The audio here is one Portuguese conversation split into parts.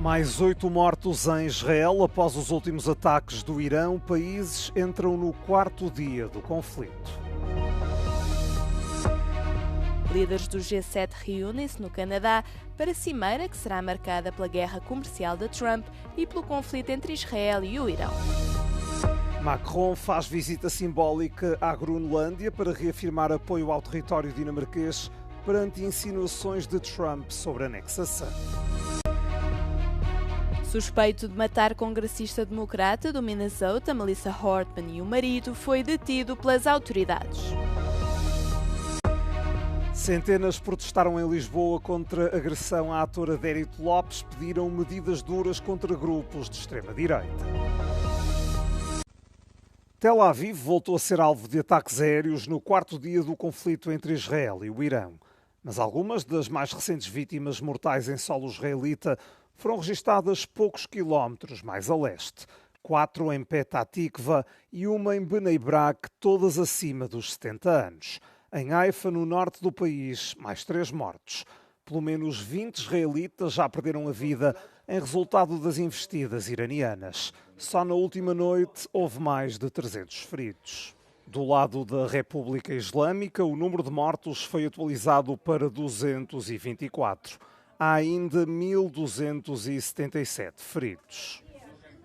Mais 8 mortos em Israel após os últimos ataques do Irão. Países entram no 4º dia do conflito. Líderes do G7 reúnem-se no Canadá para a cimeira que será marcada pela guerra comercial de Trump e pelo conflito entre Israel e o Irão. Macron faz visita simbólica à Groenlândia para reafirmar apoio ao território dinamarquês perante insinuações de Trump sobre anexação. Suspeito de matar congressista democrata do Minnesota, Melissa Hortman, e o marido, foi detido pelas autoridades. Centenas protestaram em Lisboa contra a agressão à atora Dérito Lopes, pediram medidas duras contra grupos de extrema-direita. Tel Aviv voltou a ser alvo de ataques aéreos no 4º dia do conflito entre Israel e o Irão. Mas algumas das mais recentes vítimas mortais em solo israelita foram registadas poucos quilómetros mais a leste. 4 em Petah Tikva e uma em Bnei Brak, todas acima dos 70 anos. Em Haifa, no norte do país, mais 3 mortos. Pelo menos 20 israelitas já perderam a vida em resultado das investidas iranianas. Só na última noite houve mais de 300 feridos. Do lado da República Islâmica, o número de mortos foi atualizado para 224. Há ainda 1.277 feridos.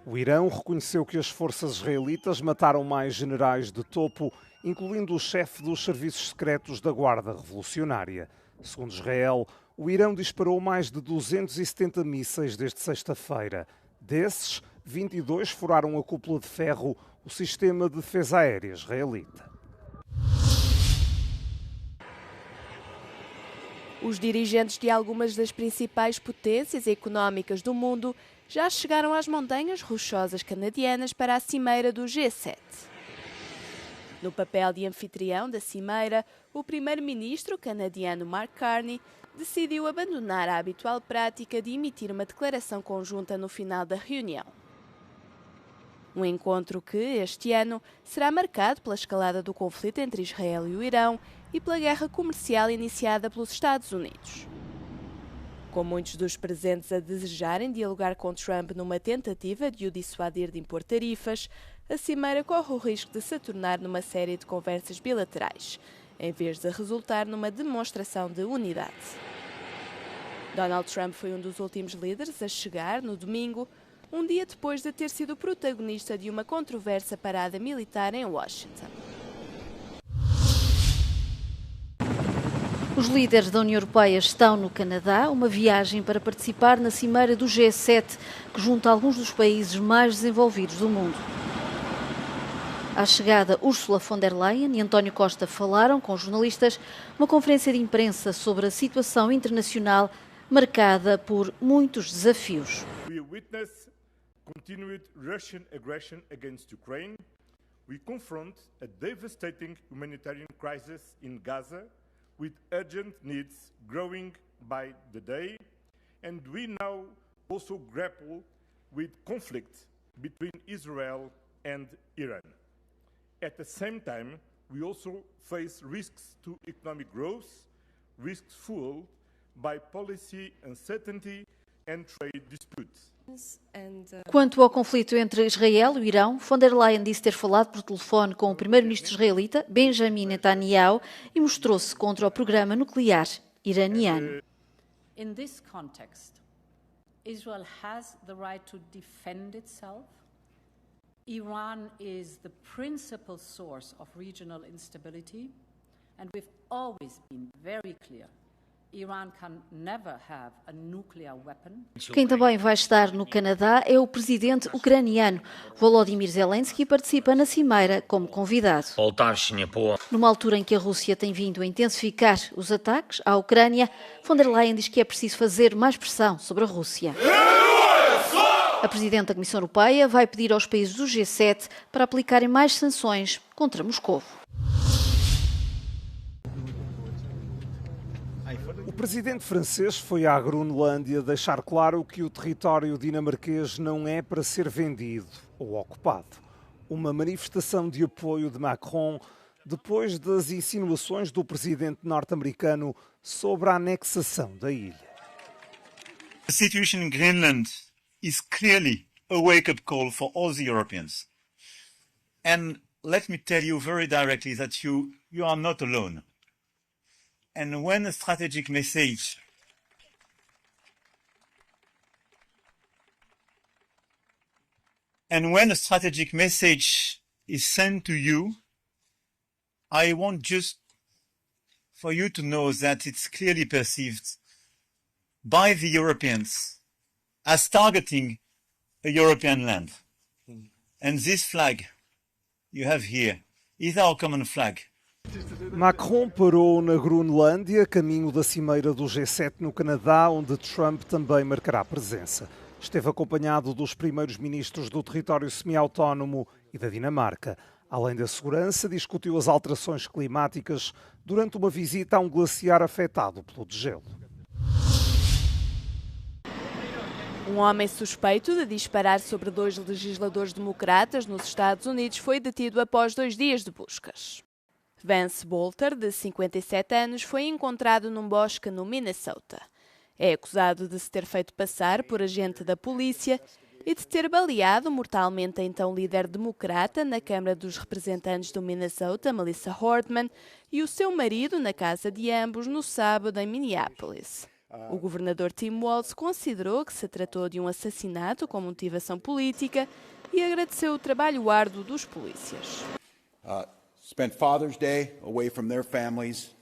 O Irão reconheceu que as forças israelitas mataram mais generais de topo, incluindo o chefe dos serviços secretos da Guarda Revolucionária. Segundo Israel, o Irão disparou mais de 270 mísseis desde sexta-feira. Desses, 22 furaram a cúpula de ferro, o sistema de defesa aérea israelita. Os dirigentes de algumas das principais potências económicas do mundo já chegaram às montanhas rochosas canadianas para a cimeira do G7. No papel de anfitrião da cimeira, o primeiro-ministro canadiano Mark Carney decidiu abandonar a habitual prática de emitir uma declaração conjunta no final da reunião. Um encontro que, este ano, será marcado pela escalada do conflito entre Israel e o Irão e pela guerra comercial iniciada pelos Estados Unidos. Com muitos dos presentes a desejarem dialogar com Trump numa tentativa de o dissuadir de impor tarifas, a cimeira corre o risco de se tornar numa série de conversas bilaterais, em vez de resultar numa demonstração de unidade. Donald Trump foi um dos últimos líderes a chegar, no domingo, um dia depois de ter sido protagonista de uma controversa parada militar em Washington. Os líderes da União Europeia estão no Canadá, uma viagem para participar na cimeira do G7, que junta alguns dos países mais desenvolvidos do mundo. À chegada, Ursula von der Leyen e António Costa falaram com jornalistas uma conferência de imprensa sobre a situação internacional marcada por muitos desafios. We witness continued Russian aggression against Ukraine. We confront a devastating humanitarian crisis in Gaza with urgent needs growing by the day, and we now also grapple with conflict between Israel and Iran. At the same time, we also face risks to economic growth, risks fueled by policy uncertainty and trade disputes. Quanto ao conflito entre Israel e o Irão, von der Leyen disse ter falado por telefone com o primeiro-ministro israelita, Benjamin Netanyahu, e mostrou-se contra o programa nuclear iraniano. In this context, Israel has the right to defend itself. Iran is the principal source of regional instability, and we've always been very clear. Iran can never have a nuclear weapon. Quem também vai estar no Canadá é o presidente ucraniano. Volodymyr Zelensky participa na cimeira como convidado. Numa altura em que a Rússia tem vindo a intensificar os ataques à Ucrânia, von der Leyen diz que é preciso fazer mais pressão sobre a Rússia. A Presidente da Comissão Europeia vai pedir aos países do G7 para aplicarem mais sanções contra Moscovo. O presidente francês foi à Groenlândia deixar claro que o território dinamarquês não é para ser vendido ou ocupado. Uma manifestação de apoio de Macron depois das insinuações do presidente norte-americano sobre a anexação da ilha. The situation in Greenland is clearly a wake-up call for all the Europeans. And let me tell you very directly that you are not alone. And when a strategic message is sent to you, I want just for you to know that it's clearly perceived by the Europeans as targeting a European land. And this flag you have here is our common flag. Macron parou na Groenlândia, caminho da cimeira do G7 no Canadá, onde Trump também marcará presença. Esteve acompanhado dos primeiros ministros do território semi-autónomo e da Dinamarca. Além da segurança, discutiu as alterações climáticas durante uma visita a um glaciar afetado pelo degelo. Um homem suspeito de disparar sobre 2 legisladores democratas nos Estados Unidos foi detido após 2 dias de buscas. Vance Bolter, de 57 anos, foi encontrado num bosque no Minnesota. É acusado de se ter feito passar por agente da polícia e de ter baleado mortalmente a então líder democrata na Câmara dos Representantes do Minnesota, Melissa Hortman, e o seu marido na casa de ambos no sábado em Minneapolis. O governador Tim Walz considerou que se tratou de um assassinato com motivação política e agradeceu o trabalho árduo dos polícias. Spent Father's Day away from their families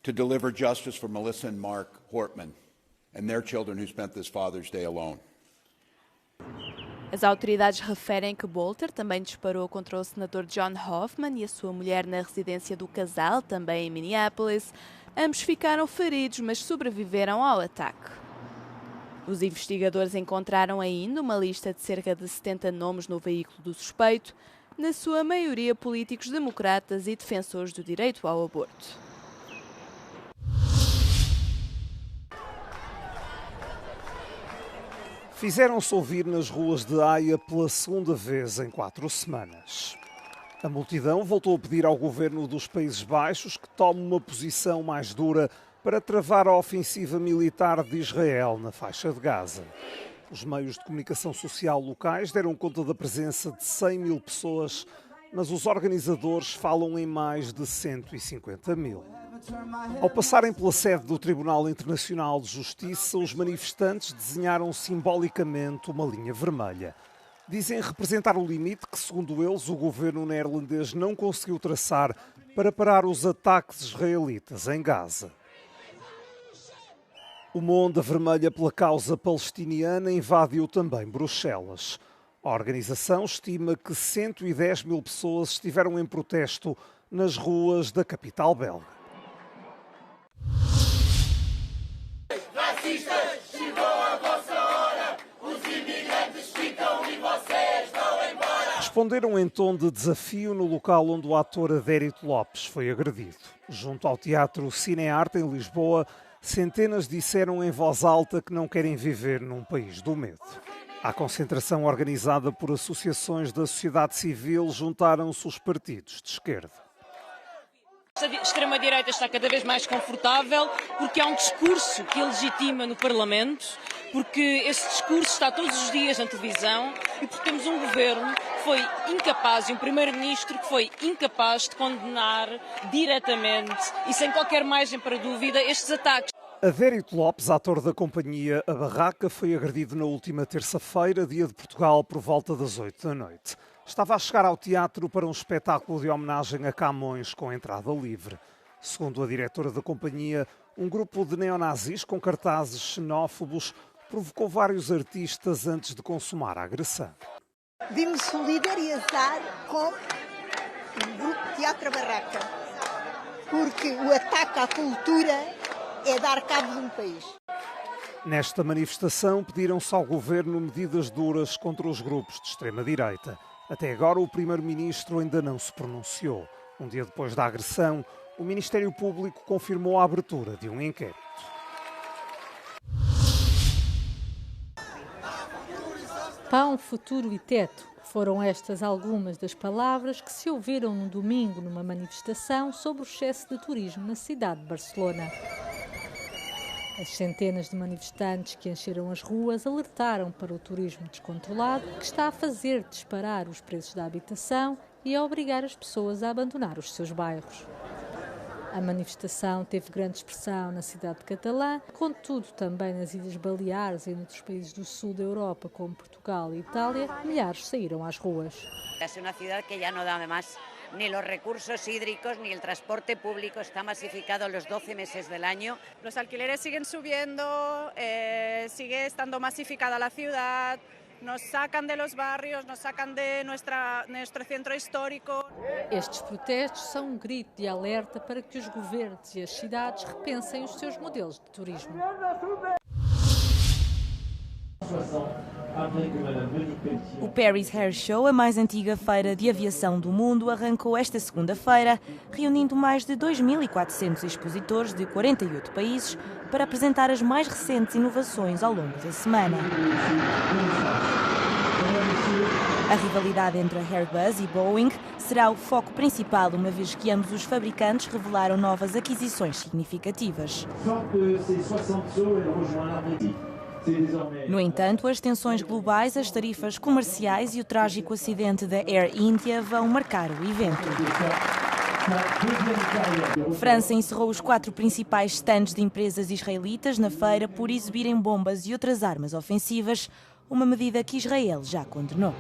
to deliver justice for Melissa and Mark Hortman and their children who spent this Father's Day alone. As autoridades referem que Bolter também disparou contra o senador John Hoffman e a sua mulher na residência do casal, também em Minneapolis. Ambos ficaram feridos, mas sobreviveram ao ataque. Os investigadores encontraram ainda uma lista de cerca de 70 nomes no veículo do suspeito, na sua maioria políticos democratas e defensores do direito ao aborto. Fizeram-se ouvir nas ruas de Haia pela segunda vez em 4 semanas. A multidão voltou a pedir ao governo dos Países Baixos que tome uma posição mais dura para travar a ofensiva militar de Israel na faixa de Gaza. Os meios de comunicação social locais deram conta da presença de 100 mil pessoas, mas os organizadores falam em mais de 150 mil. Ao passarem pela sede do Tribunal Internacional de Justiça, os manifestantes desenharam simbolicamente uma linha vermelha. Dizem representar o limite que, segundo eles, o governo neerlandês não conseguiu traçar para parar os ataques israelitas em Gaza. Uma onda vermelha pela causa palestiniana invadiu também Bruxelas. A organização estima que 110 mil pessoas estiveram em protesto nas ruas da capital belga. Racistas, chegou a vossa hora, os imigrantes ficam e vocês vão embora. Responderam em tom de desafio no local onde o ator Adérito Lopes foi agredido. Junto ao Teatro Cinearte, em Lisboa, centenas disseram em voz alta que não querem viver num país do medo. À concentração organizada por associações da sociedade civil, juntaram-se os partidos de esquerda. A extrema-direita está cada vez mais confortável porque há um discurso que a legitima no Parlamento, porque esse discurso está todos os dias na televisão e porque temos um governo que foi incapaz e um primeiro-ministro que foi incapaz de condenar diretamente e sem qualquer margem para dúvida estes ataques. Adérito Lopes, ator da companhia A Barraca, foi agredido na última terça-feira, dia de Portugal, por volta das 8 da noite. Estava a chegar ao teatro para um espetáculo de homenagem a Camões com entrada livre. Segundo a diretora da companhia, um grupo de neonazis com cartazes xenófobos provocou vários artistas antes de consumar a agressão. Vimos solidarizar com o grupo Teatro A Barraca, porque o ataque à cultura é dar cabo de um país. Nesta manifestação pediram-se ao governo medidas duras contra os grupos de extrema-direita. Até agora o primeiro-ministro ainda não se pronunciou. Um dia depois da agressão, o Ministério Público confirmou a abertura de um inquérito. Pão, futuro e teto. Foram estas algumas das palavras que se ouviram no domingo numa manifestação sobre o excesso de turismo na cidade de Barcelona. As centenas de manifestantes que encheram as ruas alertaram para o turismo descontrolado, que está a fazer disparar os preços da habitação e a obrigar as pessoas a abandonar os seus bairros. A manifestação teve grande expressão na cidade de Catalã, contudo também nas Ilhas Baleares e noutros países do sul da Europa, como Portugal e Itália, milhares saíram às ruas. É uma cidade que já não dá mais ni los recursos hídricos ni el transporte público, está masificado los 12 meses del año. Los alquileres siguen subiendo, sigue estando masificada la ciudad, nos sacan de los barrios, nos sacan de nuestro centro histórico. Estes protestos são um grito de alerta para que os governos e as cidades repensem os seus modelos de turismo. O Paris Air Show, a mais antiga feira de aviação do mundo, arrancou esta segunda-feira, reunindo mais de 2.400 expositores de 48 países para apresentar as mais recentes inovações ao longo da semana. A rivalidade entre a Airbus e Boeing será o foco principal, uma vez que ambos os fabricantes revelaram novas aquisições significativas. No entanto, as tensões globais, as tarifas comerciais e o trágico acidente da Air India vão marcar o evento. França encerrou os 4 principais stands de empresas israelitas na feira por exibirem bombas e outras armas ofensivas, uma medida que Israel já condenou.